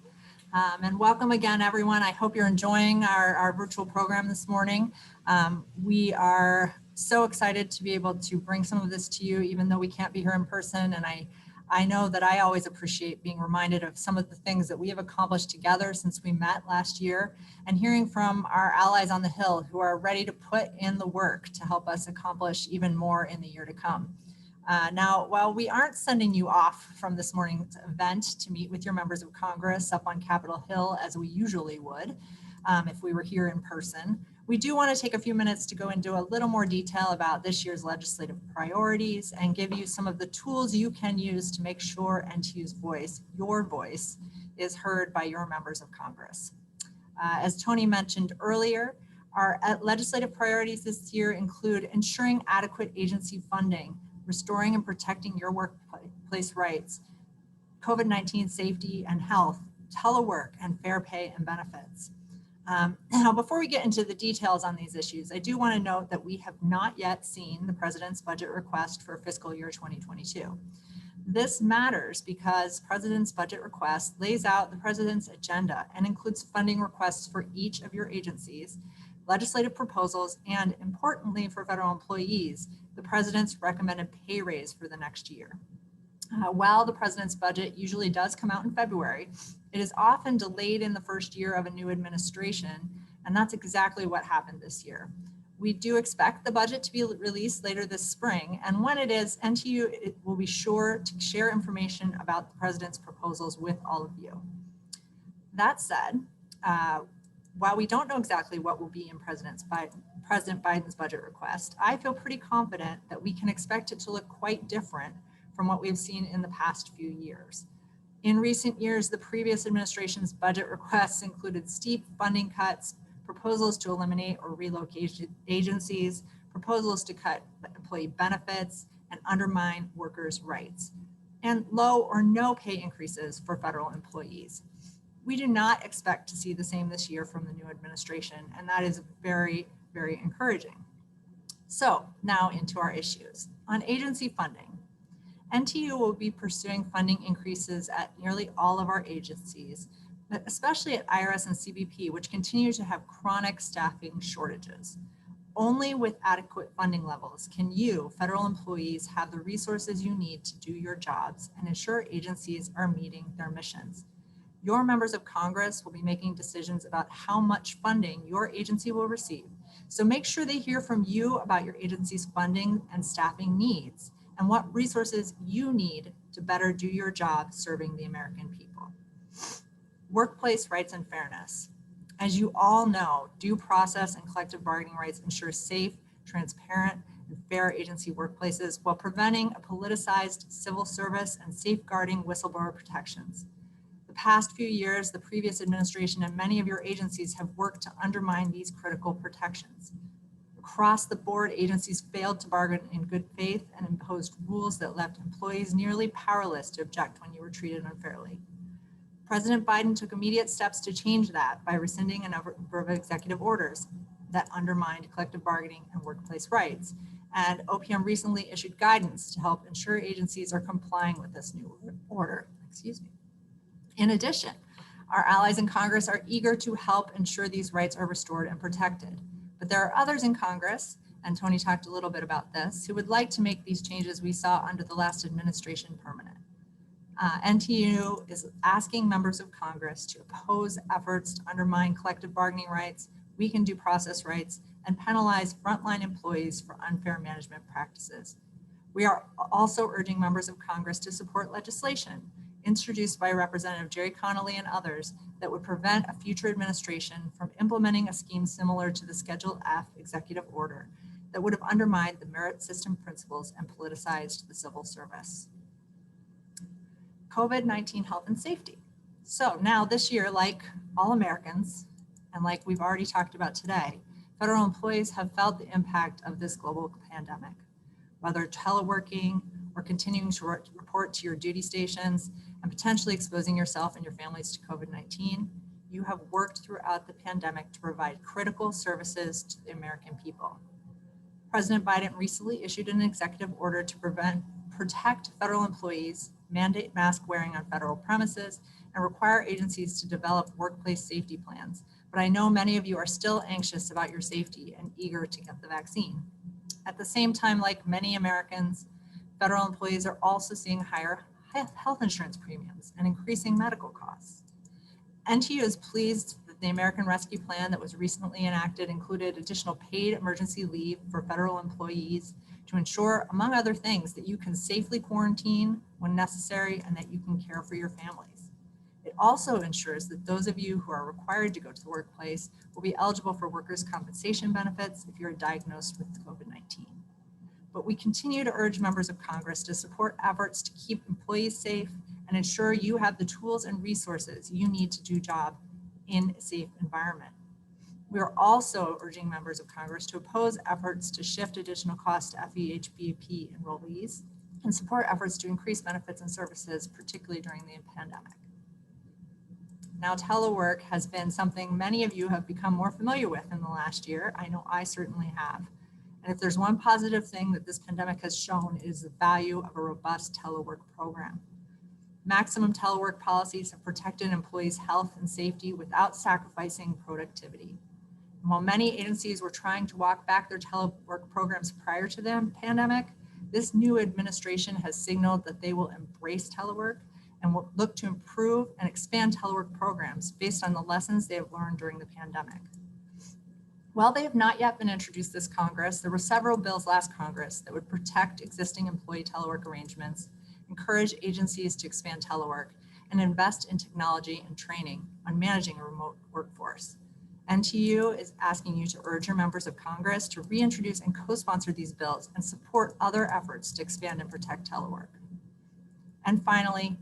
And welcome again, everyone. I hope you're enjoying our virtual program this morning. We are so excited to be able to bring some of this to you, even though we can't be here in person. And I know that I always appreciate being reminded of some of the things that we have accomplished together since we met last year, and hearing from our allies on the Hill who are ready to put in the work to help us accomplish even more in the year to come. Now, while we aren't sending you off from this morning's event to meet with your members of Congress up on Capitol Hill as we usually would, if we were here in person, we do want to take a few minutes to go into a little more detail about this year's legislative priorities and give you some of the tools you can use to make sure NTEU's voice, your voice, is heard by your members of Congress. As Tony mentioned earlier, our legislative priorities this year include ensuring adequate agency funding, restoring and protecting your workplace rights, COVID-19 safety and health, telework, and fair pay and benefits. Now, before we get into the details on these issues, I do want to note that we have not yet seen the President's budget request for fiscal year 2022. This matters because President's budget request lays out the President's agenda and includes funding requests for each of your agencies, legislative proposals, and importantly for federal employees, the President's recommended pay raise for the next year. While the President's budget usually does come out in February, it is often delayed in the first year of a new administration, and that's exactly what happened this year. We do expect the budget to be released later this spring, and when it is, NTEU will be sure to share information about the President's proposals with all of you. That said, while we don't know exactly what will be in President Biden's budget request, I feel pretty confident that we can expect it to look quite different from what we've seen in the past few years. In recent years, the previous administration's budget requests included steep funding cuts, proposals to eliminate or relocate agencies, proposals to cut employee benefits and undermine workers' rights, and low or no pay increases for federal employees. We do not expect to see the same this year from the new administration, and that is very, very encouraging. So now into our issues. On agency funding, NTEU will be pursuing funding increases at nearly all of our agencies, but especially at IRS and CBP, which continue to have chronic staffing shortages. Only with adequate funding levels can you, federal employees, have the resources you need to do your jobs and ensure agencies are meeting their missions. Your members of Congress will be making decisions about how much funding your agency will receive. So make sure they hear from you about your agency's funding and staffing needs and what resources you need to better do your job serving the American people. Workplace rights and fairness. As you all know, due process and collective bargaining rights ensure safe, transparent, and fair agency workplaces while preventing a politicized civil service and safeguarding whistleblower protections. The past few years, the previous administration and many of your agencies have worked to undermine these critical protections. Across the board, agencies failed to bargain in good faith and imposed rules that left employees nearly powerless to object when you were treated unfairly. President Biden took immediate steps to change that by rescinding a number of executive orders that undermined collective bargaining and workplace rights. And OPM recently issued guidance to help ensure agencies are complying with this new order. In addition, our allies in Congress are eager to help ensure these rights are restored and protected. But there are others in Congress, and Tony talked a little bit about this, who would like to make these changes we saw under the last administration permanent. NTEU is asking members of Congress to oppose efforts to undermine collective bargaining rights, weaken due process rights, and penalize frontline employees for unfair management practices. We are also urging members of Congress to support legislation introduced by Representative Jerry Connolly and others that would prevent a future administration from implementing a scheme similar to the Schedule F executive order that would have undermined the merit system principles and politicized the civil service. COVID-19 health and safety. So now this year, like all Americans, and like we've already talked about today, federal employees have felt the impact of this global pandemic. Whether teleworking or continuing to report to your duty stations and potentially exposing yourself and your families to COVID-19, you have worked throughout the pandemic to provide critical services to the American people. President Biden recently issued an executive order to protect federal employees, mandate mask wearing on federal premises, and require agencies to develop workplace safety plans. But I know many of you are still anxious about your safety and eager to get the vaccine. At the same time, like many Americans, federal employees are also seeing higher health insurance premiums and increasing medical costs. NTEU is pleased that The American Rescue Plan that was recently enacted included additional paid emergency leave for federal employees to ensure, among other things, that you can safely quarantine when necessary and that you can care for your families. It also ensures that those of you who are required to go to the workplace will be eligible for workers' compensation benefits if you're diagnosed with COVID-19. But we continue to urge members of Congress to support efforts to keep employees safe and ensure you have the tools and resources you need to do job in a safe environment. We are also urging members of Congress to oppose efforts to shift additional costs to FEHBP enrollees and support efforts to increase benefits and services, particularly during the pandemic. Now, telework has been something many of you have become more familiar with in the last year. I know I certainly have. And if there's one positive thing that this pandemic has shown, it is the value of a robust telework program. Maximum telework policies have protected employees' health and safety without sacrificing productivity. And while many agencies were trying to walk back their telework programs prior to the pandemic, this new administration has signaled that they will embrace telework and will look to improve and expand telework programs based on the lessons they have learned during the pandemic. While they have not yet been introduced this Congress, there were several bills last Congress that would protect existing employee telework arrangements, encourage agencies to expand telework, and invest in technology and training on managing a remote workforce. NTEU is asking you to urge your members of Congress to reintroduce and co-sponsor these bills and support other efforts to expand and protect telework. And finally,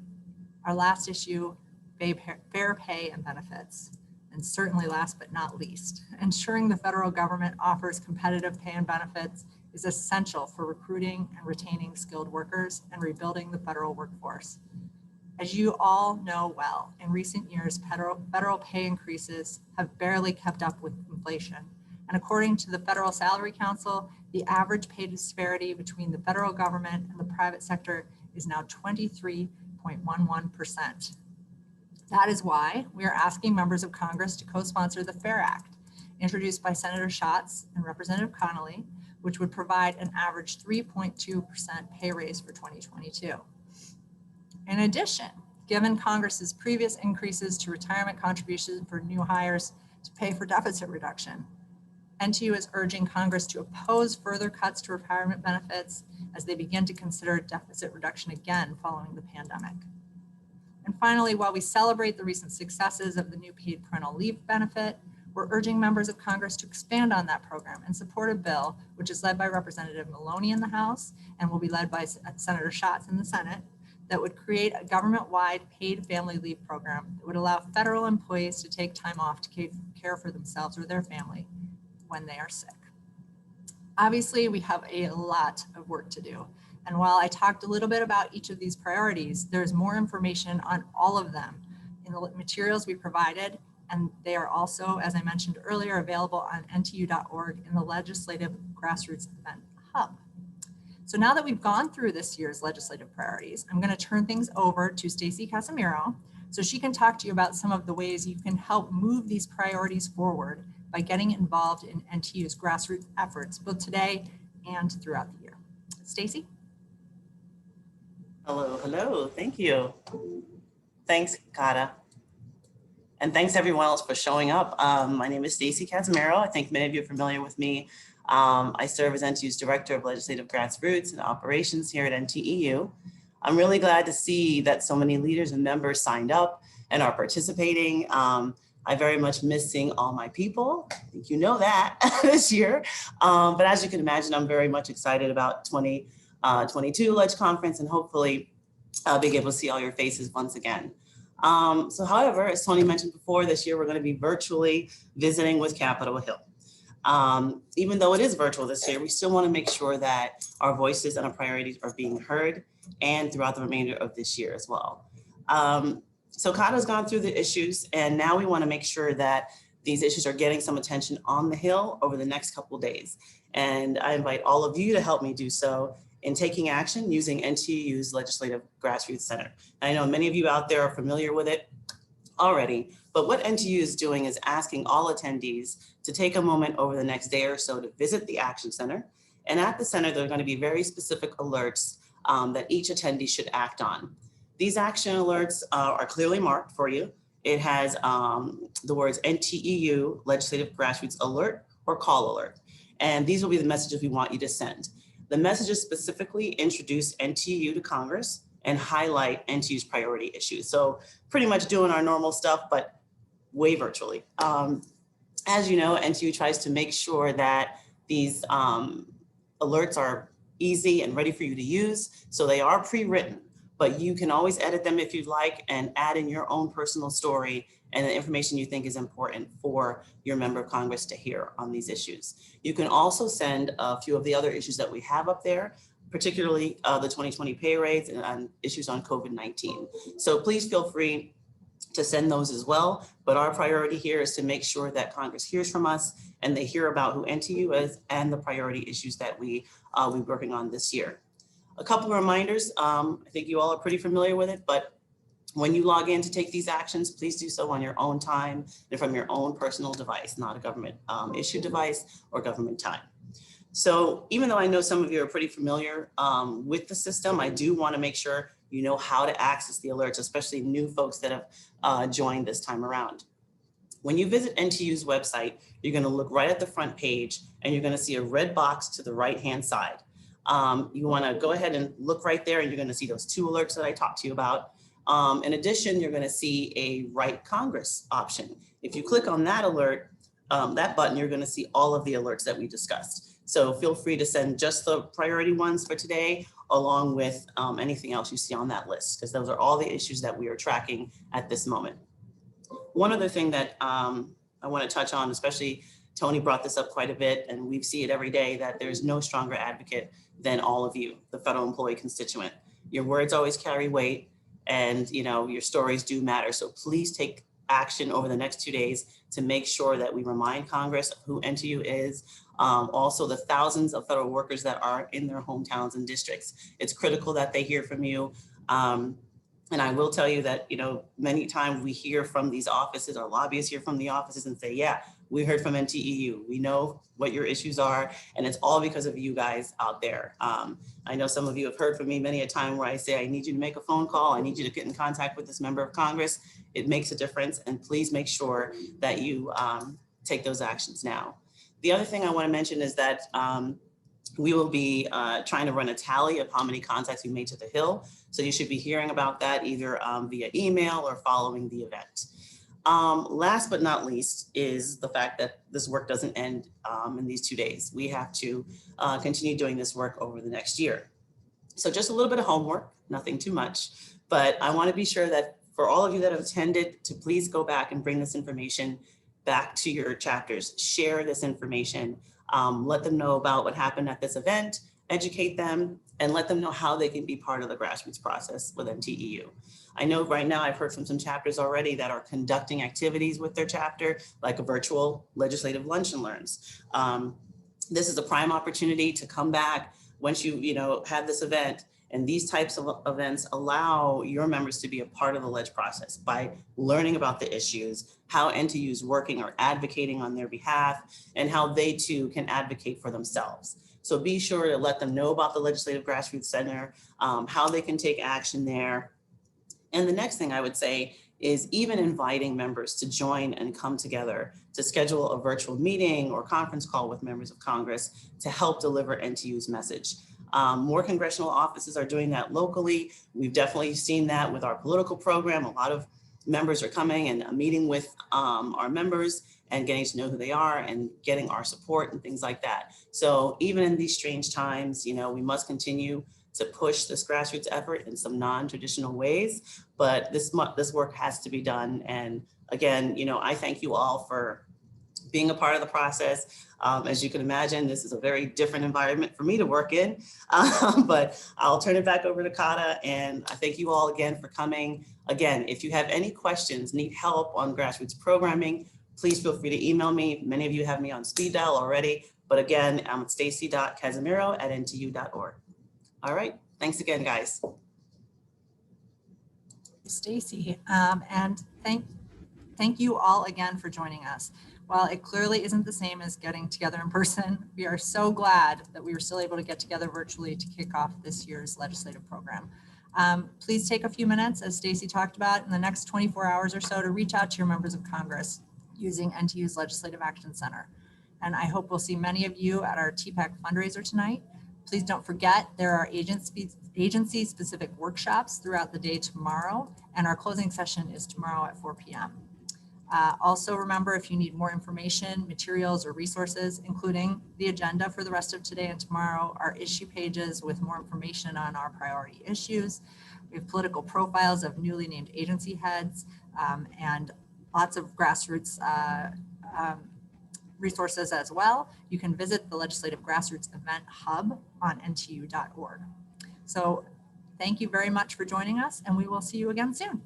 our last issue, fair pay and benefits. And certainly last but not least, ensuring the federal government offers competitive pay and benefits is essential for recruiting and retaining skilled workers and rebuilding the federal workforce. As you all know well, in recent years, federal pay increases have barely kept up with inflation. And according to the Federal Salary Council, the average pay disparity between the federal government and the private sector is now 23.11%. That is why we are asking members of Congress to co-sponsor the FAIR Act, introduced by Senator Schatz and Representative Connolly, which would provide an average 3.2% pay raise for 2022. In addition, given Congress's previous increases to retirement contributions for new hires to pay for deficit reduction, NTEU is urging Congress to oppose further cuts to retirement benefits as they begin to consider deficit reduction again following the pandemic. And finally, while we celebrate the recent successes of the new paid parental leave benefit, we're urging members of Congress to expand on that program and support a bill which is led by Representative Maloney in the House and will be led by Senator Schatz in the Senate that would create a government-wide paid family leave program that would allow federal employees to take time off to care for themselves or their family when they are sick. Obviously, we have a lot of work to do. And while I talked a little bit about each of these priorities, there's more information on all of them in the materials we provided, and they are also, as I mentioned earlier, available on nteu.org in the Legislative Grassroots Event Hub. So now that we've gone through this year's legislative priorities, I'm going to turn things over to Stacey Casmaro so she can talk to you about some of the ways you can help move these priorities forward by getting involved in NTEU's grassroots efforts, both today and throughout the year. Stacey? Hello, thank you. Thanks, Kata. And thanks everyone else for showing up. My name is Stacey Casmaro. I think many of you are familiar with me. I serve as NTEU's Director of Legislative Grassroots and Operations here at NTEU. I'm really glad to see that so many leaders and members signed up and are participating. I very much miss seeing all my people. I think you know that this year. But as you can imagine, I'm very much excited about 2022 Ledge Conference and hopefully being able to see all your faces once again. So however, as Tony mentioned before, this year we're going to be virtually visiting with Capitol Hill. Even though it is virtual this year, we still want to make sure that our voices and our priorities are being heard and throughout the remainder of this year as well. So Kata's gone through the issues, and now we want to make sure that these issues are getting some attention on the Hill over the next couple of days. And I invite all of you to help me do so in taking action using NTEU's Legislative Grassroots Center. I know many of you out there are familiar with it already, but what NTEU is doing is asking all attendees to take a moment over the next day or so to visit the Action Center. And at the center, there are going to be very specific alerts that each attendee should act on. These action alerts are clearly marked for you. It has the words NTEU, Legislative Grassroots Alert or Call Alert. And these will be the messages we want you to send. The messages specifically introduce NTEU to Congress and highlight NTEU's priority issues. So pretty much doing our normal stuff, but way virtually. As you know, NTEU tries to make sure that these alerts are easy and ready for you to use. So they are pre-written, but you can always edit them if you'd like and add in your own personal story and the information you think is important for your member of Congress to hear on these issues. You can also send a few of the other issues that we have up there, particularly the 2020 pay rates and issues on COVID-19. So please feel free to send those as well. But our priority here is to make sure that Congress hears from us and they hear about who NTEU is and the priority issues that we're working on this year. A couple of reminders, I think you all are pretty familiar with it, but when you log in to take these actions, please do so on your own time and from your own personal device, not a government issued device or government time. So even though I know some of you are pretty familiar with the system, I do want to make sure you know how to access the alerts, especially new folks that have joined this time around. When you visit NTEU's website, you're going to look right at the front page and you're going to see a red box to the right-hand side. You want to go ahead and look right there and you're going to see those 2 alerts that I talked to you about. In addition, you're going to see a Write Congress option. If you click on that alert, that button, you're going to see all of the alerts that we discussed. So feel free to send just the priority ones for today, along with anything else you see on that list, because those are all the issues that we are tracking at this moment. One other thing that I want to touch on, especially Tony brought this up quite a bit, and we see it every day, that there's no stronger advocate than all of you, the federal employee constituent. Your words always carry weight, and your stories do matter. So please take action over the next 2 days to make sure that we remind Congress of who NTEU is, also the thousands of federal workers that are in their hometowns and districts. It's critical that they hear from you. And I will tell you that, many times we hear from these offices, our lobbyists hear from the offices and say, yeah, we heard from NTEU. We know what your issues are, and it's all because of you guys out there. I know some of you have heard from me many a time where I say, I need you to make a phone call. I need you to get in contact with this member of Congress. It makes a difference, and please make sure that you take those actions now. The other thing I want to mention is that we will be trying to run a tally of how many contacts we made to the Hill. So you should be hearing about that either via email or following the event. Last but not least is the fact that this work doesn't end in these 2 days. We have to continue doing this work over the next year. So just a little bit of homework, nothing too much, but I want to be sure that for all of you that have attended, to please go back and bring this information back to your chapters, share this information, let them know about what happened at this event, educate them, and let them know how they can be part of the grassroots process with NTEU. I know right now I've heard from some chapters already that are conducting activities with their chapter, like a virtual legislative lunch and learns. This is a prime opportunity to come back once you have this event. And these types of events allow your members to be a part of the ledge process by learning about the issues, how NTEU is working or advocating on their behalf, and how they too can advocate for themselves. So be sure to let them know about the Legislative Grassroots Center, how they can take action there. And the next thing I would say is even inviting members to join and come together to schedule a virtual meeting or conference call with members of Congress to help deliver NTEU's message. More congressional offices are doing that locally. We've definitely seen that with our political program. A lot of members are coming and meeting with our members and getting to know who they are and getting our support and things like that. So even in these strange times, we must continue to push this grassroots effort in some non-traditional ways, but this work has to be done. And again, I thank you all for being a part of the process. As you can imagine, this is a very different environment for me to work in, but I'll turn it back over to Kata, and I thank you all again for coming. Again, if you have any questions, need help on grassroots programming, please feel free to email me. Many of you have me on speed dial already, but again, I'm at stacey.casmaro@nteu.org. All right, thanks again, guys. Stacey, and thank you all again for joining us. While it clearly isn't the same as getting together in person, we are so glad that we were still able to get together virtually to kick off this year's legislative program. Please take a few minutes, as Stacey talked about, in the next 24 hours or so to reach out to your members of Congress using NTEU's Legislative Action Center. And I hope we'll see many of you at our Tpac fundraiser tonight. Please don't forget there are agency-specific workshops throughout the day tomorrow, and our closing session is tomorrow at 4 p.m. Also remember, if you need more information, materials, or resources, including the agenda for the rest of today and tomorrow, our issue pages with more information on our priority issues. We have political profiles of newly named agency heads and lots of grassroots resources as well. You can visit the Legislative Grassroots Event Hub on NTEU.org. So thank you very much for joining us, and we will see you again soon.